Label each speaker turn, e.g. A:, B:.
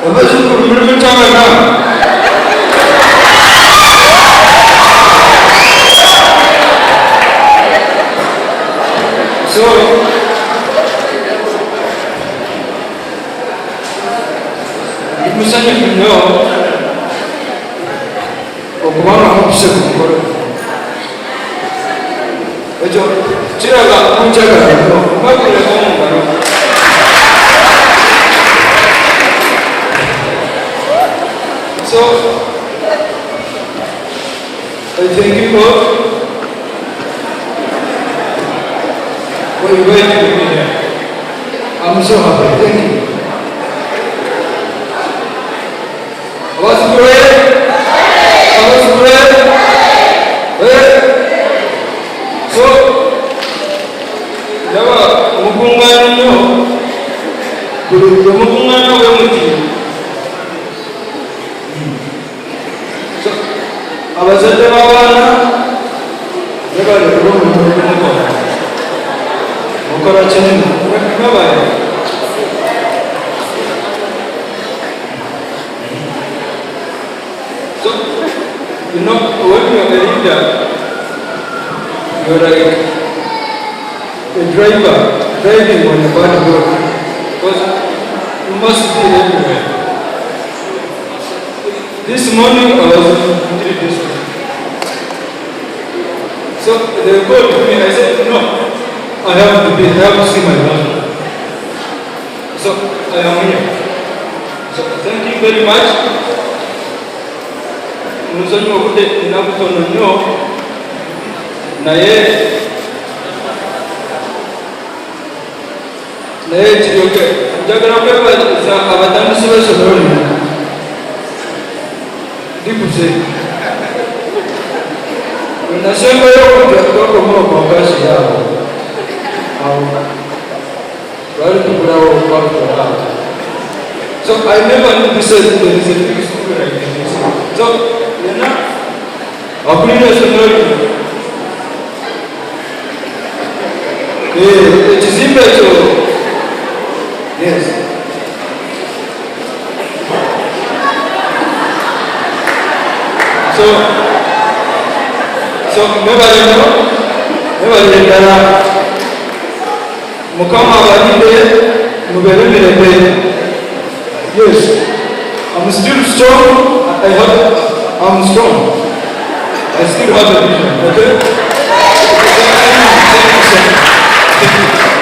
A: abazukulu muli mutabana so musanyufu nnyo okubanga mukise ku mukolo ekyo kiraga kunjagala nnyo mbakuleko mu ngalo so I thank you all for inviting me here. I'm so happy. Thank you. Was great. Was great. So, jaba mukungana nyo, mukungana wemuti. So, abazadde b'abaana bebale kulumukola mukola kinene mebale. So, you know, when you're a leader, you're like a driver driving on a bad road because you must be everywhere. This morning I was in this way. So they called me, I said, no, I have to see my husband. So I am here. So thank you very much. Musonyi okude nakutono nnyo naye kiryoke njagala kwebaza abatandisi b'essomero lino ndikuze nasembayo okujja kwa kazi yaabo awo lwali tugulawo okwakukolaawo. So I never knew this is a big school like this. So akulira essomero lino ekizimbe ekyo yes so mwebalire ddala mukama abalinde mubeere mirembe. Yes, I'm still strong. I'm strong. I still have a vision, okay? Thank you so much. Thank you.